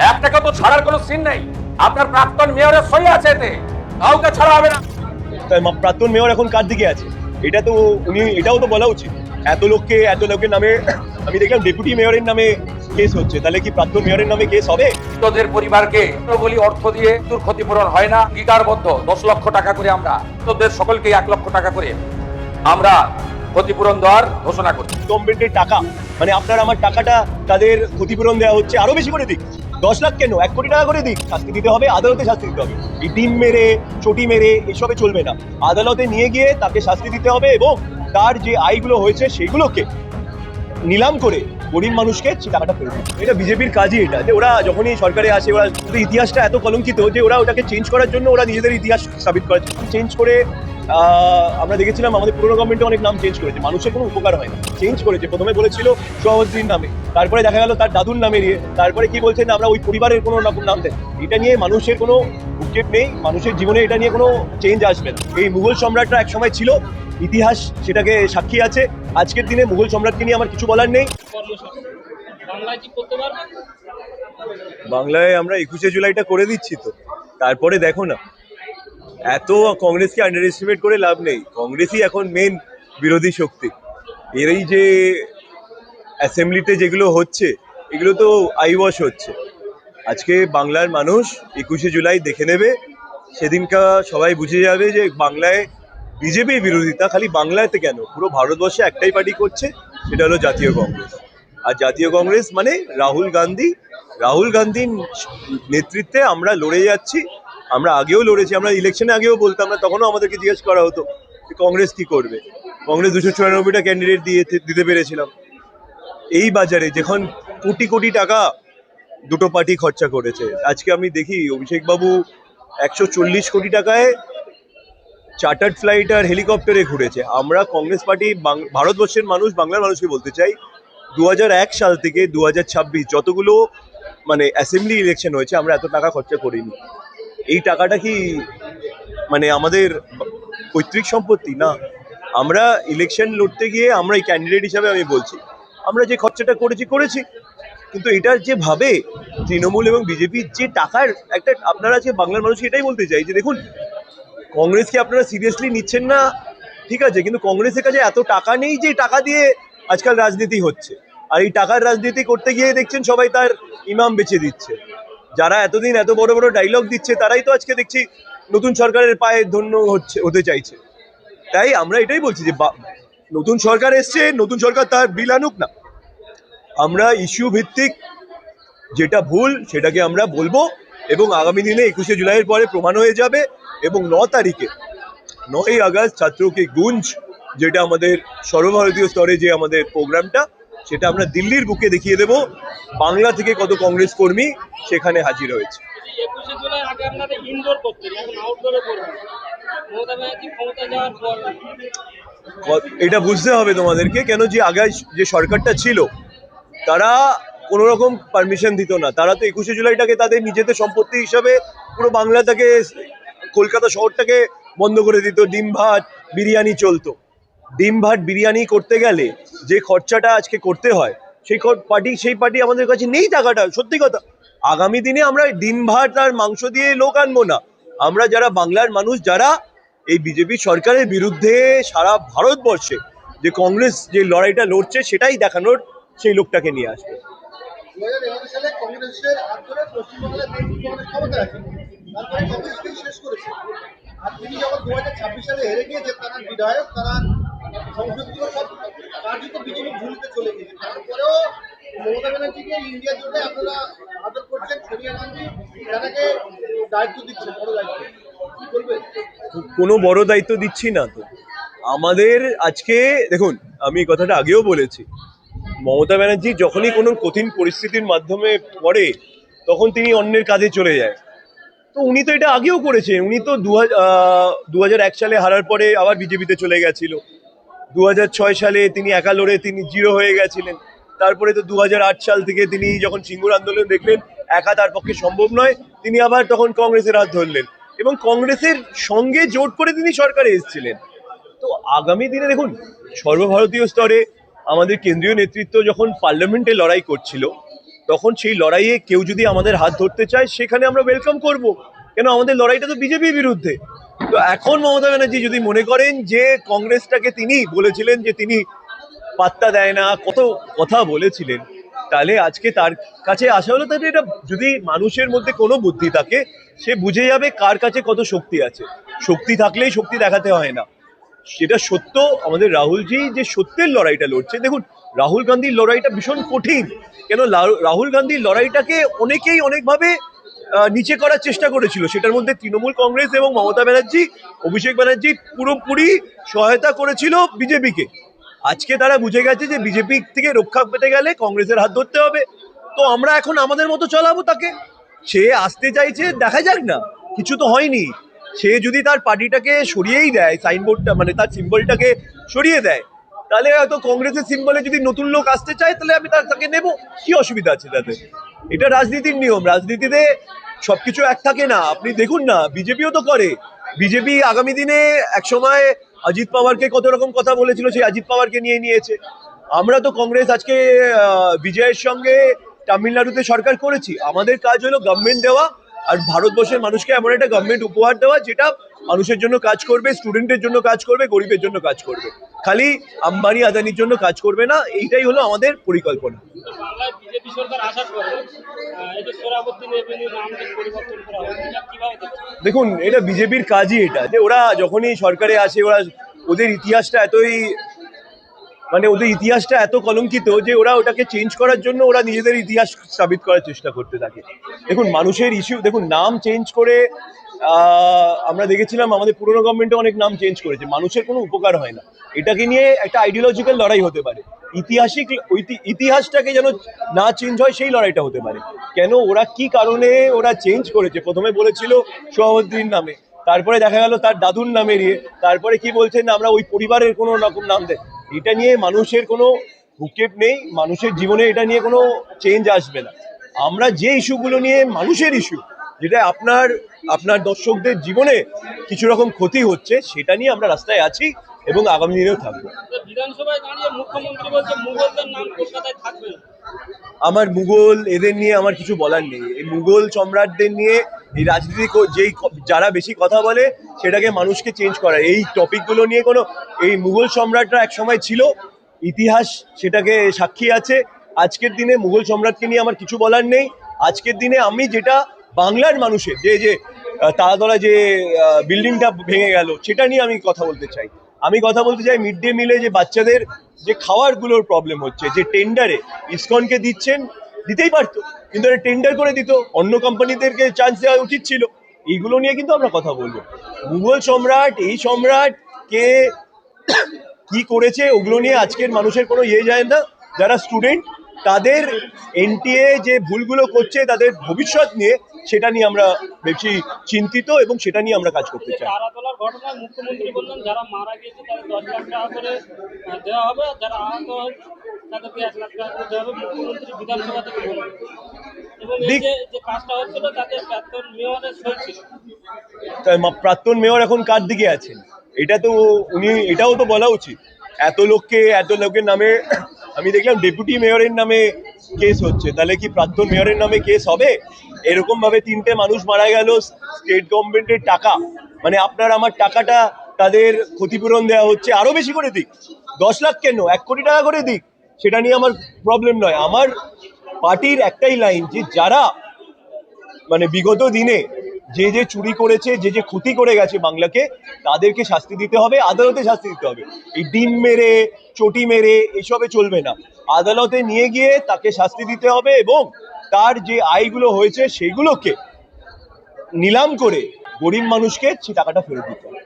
এক টাকা তো ছাড়ার কোনো সিন নেই। আপনার প্রাক্তন মেয়রের সই আছে এতে, কাউকে ছাড়া হবে না। প্রাক্তন মেয়র এখন কার দিকে আছে? এটা তো উনি এটাও তো বলা উচিত। এত লোকের নামে আমি দেখলাম ডেপুটি মেয়রের নামে কেস হচ্ছে, তাহলে কি প্রাক্তন মেয়রের নামে কেস হবে? তোদের পরিবারকে বলি অর্থ দিয়ে তোর ক্ষতিপূরণ হয় না, গিটারবদ্ধ 10 লক্ষ টাকা করে আমরা তোদের সকলকে 1 লক্ষ টাকা করে আমরা ক্ষতিপূরণ দেওয়ার ঘোষণা করছি। গভর্নমেন্টের টাকা, মানে আপনার আমার টাকাটা তাদের ক্ষতিপূরণ দেওয়া হচ্ছে, আরো বেশি করে দিক, 10 লাখ কেন 1 কোটি টাকা করে দিক, শাস্তি দিতে হবে, আদালতে শাস্তি দিতে হবে। এই ডিম মেরে চটি মেরে এসবে চলবে না, আদালতে নিয়ে গিয়ে তাকে শাস্তি দিতে হবে এবং তার যে আয়গুলো হয়েছে সেগুলোকে নিলাম করে গরিব মানুষকে সে টাকাটা ফেরত দিবে। এটা বিজেপির কাজই, এটা যে ওরা যখনই সরকারে আসে ওরা ইতিহাসটা এত কলঙ্কিত যে ওরা ওটাকে চেঞ্জ করার জন্য ওরা নিজেদের ইতিহাস সাবিত করার জন্য চেঞ্জ করে। আমরা দেখেছিলাম আমাদের পুরোনো গভর্নমেন্টে অনেক নাম চেঞ্জ করেছে, মানুষের কোনো উপকার হয় না, চেঞ্জ করেছে। প্রথমে বলেছিল সভাপতির নামে, তারপরে দেখা গেল তার দাদুর নামে নিয়ে, তারপরে কি বলছেন আমরা ওই পরিবারের কোনো রকম নাম দেন। এটা নিয়ে মানুষের কোনো ভূক্ষেপ নেই, মানুষের জীবনে এটা নিয়ে কোনো চেঞ্জ আসবে না। এই মুঘল সম্রাটরা একসময় ছিল, ইতিহাস সেটাকে সাক্ষী আছে। আজকের দিনে মুঘল সম্রাটকে নিয়ে আমার কিছু বলার নেই। বাংলায় আমরা 21শে জুলাইটা করে দিচ্ছি তো, তারপরে দেখো না। এত কংগ্রেসকে আন্ডার এস্টিমেট করে লাভ নেই, কংগ্রেসই এখন মেন বিরোধী শক্তি। এরই যে অ্যাসেম্বলিতে যেগুলো হচ্ছে এগুলো তো আইওয়াশ হচ্ছে। আজকে বাংলার মানুষ 21শে জুলাই দেখে নেবে, সেদিনকা সবাই বুঝে যাবে যে বাংলায় বিজেপির বিরোধিতা খালি বাংলাতে কেন, পুরো ভারতবর্ষে একটাই পার্টি করছে, সেটা হলো জাতীয় কংগ্রেস। আর জাতীয় কংগ্রেস মানে রাহুল গান্ধীর নেতৃত্বে আমরা লড়ে যাচ্ছি। আমরা আগেও লড়েছি, আমরা ইলেকশনে আগেও বলতাম না, তখনও আমাদেরকে জিজ্ঞেস করা হতো কংগ্রেস কি করবে। কংগ্রেস 294টা ক্যান্ডিডেট দিতে পেরেছিলাম। এই বাজারে যখন কোটি কোটি টাকা দুটো পার্টি খরচা করেছে, আজকে আমি দেখি অভিষেক বাবু 140 কোটি টাকায় চার্টার্ড ফ্লাইট আর হেলিকপ্টারে ঘুরেছে। আমরা কংগ্রেস পার্টি ভারতবর্ষের মানুষ, বাংলার মানুষকে বলতে চাই, 2001 সাল থেকে 2026 যতগুলো মানে অ্যাসেম্বলি ইলেকশন হয়েছে আমরা এত টাকা খরচা করিনি। এই টাকাটা কি মানে আমাদের পৈতৃক সম্পত্তি? না, আমরা ইলেকশন লড়তে গিয়ে আমরা এই ক্যান্ডিডেট হিসাবে আমি বলছি আমরা যে খরচাটা করেছি, কিন্তু এটার যে ভাবে তৃণমূল এবং বিজেপির যে টাকার একটা, আপনারা যে বাংলার মানুষকে এটাই বলতে চাই যে দেখুন, কংগ্রেসকে আপনারা সিরিয়াসলি নিচ্ছেন না ঠিক আছে, কিন্তু কংগ্রেসের কাছে এত টাকা নেই যে টাকা দিয়ে আজকাল রাজনীতি হচ্ছে। আর এই টাকার রাজনীতি করতে গিয়ে দেখছেন সবাই তার ইমাম বেচে দিচ্ছে। যারা এতদিন এত বড় বড় ডায়লগ দিচ্ছে তারাই তো আজকে দেখছি নতুন সরকারের পায়ে ধন্য হতে চাইছে। তাই আমরা এটাই বলছি যে নতুন সরকার এসছে, নতুন সরকার তার বিল আনুক না, আমরা ইস্যু ভিত্তিক যেটা ভুল সেটাকে আমরা বলবো এবং আগামী দিনে 21শে জুলাইয়ের পরে প্রমাণ হয়ে যাবে। এবং 9 তারিখে 9ই আগস্ট ছাত্রকে গুঞ্জ, যেটা আমাদের সর্বভারতীয় স্তরে যে আমাদের প্রোগ্রামটা, সেটা আমরা দিল্লির বুকে দেখিয়ে দেব বাংলা থেকে কত কংগ্রেস কর্মী সেখানে হাজির হয়েছে। এটা বুঝতে হবে তোমাদেরকে, কেন যে আগে যে সরকারটা ছিল তারা কোনো রকম পারমিশন দিত না। তারা তো 21শে জুলাইটাকে তাদের নিজেদের সম্পত্তি হিসাবে পুরো বাংলাটাকে, কলকাতা শহরটাকে বন্ধ করে দিত। ডিম ভাত বিরিয়ানি চলতো। ডিম ভাত বিরিয়ানি করতে গেলে যে খরচাটা আজকে করতে হয় সেই পার্টি আমাদের কাছে নেই টাকাটা, সত্যি কথা। আগামী দিনে আমরা ডিম ভাত আর মাংস দিয়ে লোক আনবো না, আমরা যারা বাংলার মানুষ, যারা এই বিজেপি সরকারের বিরুদ্ধে সারা ভারতবর্ষে যে কংগ্রেস যে লড়াইটা লড়ছে সেটাই দেখানোর সেই লোকটাকে নিয়ে আসবে। 2011 সালে কংগ্রেসের হাত ধরে পশ্চিমবাংলার ক্ষমতা রাখেন, তারপরে কংগ্রেসকে শেষ করেছে। আর তিনি যখন 2026 সালে হেরে গিয়েছে, তারা বিধায়ক, তারা সংসদীয় সব কার্যত বিজেপি ভুলতে চলে গিয়েছে। তারপরেও মমতা ব্যানার্জিকে ইন্ডিয়া জোটে আপনারা আদর করছেন, সোনিয়া গান্ধী তাদেরকে দায়িত্ব দিচ্ছেন, বড় দায়িত্ব, কি বলবেন? কোনো বড় দায়িত্ব দিচ্ছি না তো। আমাদের আজকে দেখুন, আমি কথাটা আগেও বলেছি, মমতা ব্যানার্জি যখনই কোনো কঠিন পরিস্থিতির মাধ্যমে পড়ে তখন তিনি অন্যের কাজে চলে যায়। তো উনি তো এটা আগেও করেছেন। উনি তো 2001 সালে হারার পরে আবার বিজেপিতে চলে গেছিল। 2006 সালে তিনি একা লড়ে তিনি জিরো হয়ে গেছিলেন। তারপরে তো 2008 সাল থেকে তিনি যখন সিঙ্গুর আন্দোলন দেখলেন একা তার পক্ষে সম্ভব নয়, তিনি আবার তখন কংগ্রেসের হাত ধরলেন এবং কংগ্রেসের সঙ্গে জোট করে তিনি সরকারে এসেছিলেন। তো আগামী দিনে দেখুন, সর্বভারতীয় স্তরে আমাদের কেন্দ্রীয় নেতৃত্ব যখন পার্লামেন্টে লড়াই করছিল তখন সেই লড়াইয়ে কেউ যদি আমাদের হাত ধরতে চায় সেখানে আমরা ওয়েলকাম করব। কেন আমাদের লড়াইটা তো বিজেপির বিরুদ্ধে। তো এখন মমতা ব্যানার্জি যদি মনে করেন যে কংগ্রেসটাকে তিনি বলেছিলেন যে তিনি পাত্তা দেয় না, কত কথা বলেছিলেন, তাহলে আজকে তার কাছে আসা হলো, তাহলে এটা যদি মানুষের মধ্যে কোনো বুদ্ধি থাকে সে বুঝে যাবে কার কাছে কত শক্তি আছে। শক্তি থাকলেই শক্তি দেখাতে হয় না, সেটা সত্য। আমাদের রাহুলজি যে সত্যের লড়াইটা লড়ছে, দেখুন রাহুল গান্ধীর লড়াইটা ভীষণ কঠিন। কেন রাহুল গান্ধীর লড়াইটাকে অনেকেই অনেকভাবে নিচে করার চেষ্টা করেছিল, সেটার মধ্যে তৃণমূল কংগ্রেস এবং মমতা ব্যানার্জি, অভিষেক ব্যানার্জি পুরোপুরি সহায়তা করেছিল বিজেপিকে। আজকে তারা বুঝে গেছে যে বিজেপি থেকে রক্ষা পেতে গেলে কংগ্রেসের হাত ধরতে হবে। তো আমরা এখন আমাদের মতো চালাবো তাকে। সে আসতে চাইছে, দেখা যাক না, কিছু তো হয়নি। সে যদি তার পার্টিটাকে সরিয়েই দেয়, সাইনবোর্ডটা মানে তার সিম্বলটাকে সরিয়ে দেয়, তাহলে হয়তো কংগ্রেসের সিম্বলে যদি নতুন লোক আসতে চায় তাহলে আমি তাকে নেব, কি অসুবিধা আছে তাতে? এটা রাজনীতির নিয়ম, রাজনীতিতে সবকিছু এক থাকে না। আপনি দেখুন না, বিজেপিও তো করে। বিজেপি আগামী দিনে একসময় অজিত পাওয়ারকে কত রকম কথা বলেছিল, সেই অজিত পাওয়ারকে নিয়ে নিয়েছে। আমরা তো কংগ্রেস আজকে বিজয়ের সঙ্গে তামিলনাড়ুতে সরকার করেছি। আমাদের কাজ হলো গভর্নমেন্ট দেওয়া, আর ভারতবর্ষের মানুষকে এমন একটা গভর্নমেন্ট উপহার দেওয়া যেটা মানুষের জন্য কাজ করবে, স্টুডেন্টের জন্য কাজ করবে, গরিবের জন্য কাজ করবে, খালি আম্বানি আদানির জন্য কাজ করবে না। এইটাই হলো আমাদের পরিকল্পনা। বাংলায় বিজেপি সরকার আসার পরে এই যে সোহরাবুদ্দিন এভিনিউ নামটি পরিবর্তন করা হয়, এটা কিভাবে দেখছেন? দেখুন, এটা বিজেপির কাজই, এটা যে ওরা যখনই সরকারে আসে ওরা ওদের ইতিহাসটা এতই মানে ওদের ইতিহাসটা এত কলঙ্কিত যে ওরা ওটাকে চেঞ্জ করার জন্য ওরা নিজেদের ইতিহাস সাবিত করার চেষ্টা করতে থাকে। দেখুন মানুষের ইস্যু, দেখুন নাম চেঞ্জ করে আমরা দেখেছিলাম আমাদের পুরনো গভর্নমেন্টে অনেক নাম চেঞ্জ করেছে, মানুষের কোনো উপকার হয় না। এটাকে নিয়ে একটা আইডিওলজিক্যাল লড়াই হতে পারে, ইতিহাসটাকে যেন না চেঞ্জ হয় সেই লড়াইটা হতে পারে। কেন ওরা কি কারণে ওরা চেঞ্জ করেছে? প্রথমে বলেছিল সোহাবুদ্দিন নামে, তারপরে দেখা গেল তার দাদুর নামে নিয়ে, তারপরে কি বলছেন আমরা ওই পরিবারের কোনো রকম নাম দেয়। এটা নিয়ে মানুষের কোনো ভূক্ষেপ নেই, মানুষের জীবনে এটা নিয়ে কোনো চেঞ্জ আসবে না। আমরা যে ইস্যুগুলো নিয়ে মানুষের ইস্যু, যেটা আপনার দর্শকদের জীবনে কিছু রকম ক্ষতি হচ্ছে, সেটা নিয়ে আমরা রাস্তায় আছি এবং আগামী দিনেও থাকবো। বিধানসভায় দাঁড়িয়ে মুখ্যমন্ত্রী বলছে মুঘলদের নাম কলকাতায় থাকবে না। আমার মুঘল এদের নিয়ে আমার কিছু বলার নেই। এই মুঘল সম্রাটদের নিয়ে এই রাজনীতি যেই যারা বেশি কথা বলে সেটাকে মানুষকে চেঞ্জ করা, এই টপিকগুলো নিয়ে কোনো, এই মুঘল সম্রাটরা এক সময় ছিল, ইতিহাস সেটাকে সাক্ষী আছে। আজকের দিনে মুঘল সম্রাটকে নিয়ে আমার কিছু বলার নেই। আজকের দিনে আমি যেটা বাংলার মানুষের যে তারাতলা যে বিল্ডিংটা ভেঙে গেল সেটা নিয়ে আমি কথা বলতে চাই। আমি কথা বলতে চাই মিড ডে মিলে যে বাচ্চাদের যে খাওয়ারগুলোর প্রবলেম হচ্ছে, যে টেন্ডারে ইসকনকে দিচ্ছেন, দিতেই পারতো কিন্তু এটা টেন্ডার করে দিত, অন্য কোম্পানিদেরকে চান্স দেওয়া উচিত ছিল। এইগুলো নিয়ে কিন্তু আমরা কথা বলবো। মুঘল সম্রাট, এই সম্রাট কে কি করেছে ওগুলো নিয়ে আজকের মানুষের কোনো যায় না। যারা স্টুডেন্ট তাদের এনটিএ যে ভুলগুলো করছে তাদের ভবিষ্যৎ নিয়ে, সেটা নিয়ে আমরা বেশি চিন্তিত এবং সেটা নিয়ে আমরা কাজ করতে চাই। তারাতলার ঘটনায় মুখ্যমন্ত্রী বললেন যারা মারা গেছে তাদের 10 লাখ টাকা করে দেওয়া হবে, আর যারা আহত হয়েছে তাদেরকে 1 লাখ টাকা করে দেওয়া হবে। মুখ্যমন্ত্রী বিধানসভা থেকে বললেন, এবং এই যে কাজটা হচ্ছিল তাতে প্রাক্তন মেয়রের সই ছিল। প্রাক্তন মেয়র এখন কার দিকে আছেন? এটা তো এটাও তো বলা উচিত। এত লোকের নামে আমি দেখলাম ডেপুটি মেয়রের নামে কেস হচ্ছে, তাহলে কি প্রাক্তন মেয়রের নামে কেস হবে? এরকম ভাবে 3টে মানুষ মারা গেল, স্টেট গভর্নমেন্টের টাকা, মানে আপনার আমার টাকাটা তাদের ক্ষতিপূরণ দেওয়া হচ্ছে, আরো বেশি করে দিক, 10 লাখ কেন 1 কোটি টাকা করে দিক, সেটা নিয়ে আমার প্রবলেম নয়। আমার পার্টির একটাই লাইন, যে যারা মানে বিগত দিনে যে চুরি করেছে, যে ক্ষতি করে গেছে বাংলাকে, তাদেরকে শাস্তি দিতে হবে, আদালতে শাস্তি দিতে হবে। এই ডিম মেরে চটি মেরে এসবে চলবে না, আদালতে নিয়ে গিয়ে তাকে শাস্তি দিতে হবে এবং তার যে আয়গুলো হয়েছে সেগুলোকে নিলাম করে গরিব মানুষকে সে টাকাটা ফেরত দিতে হবে।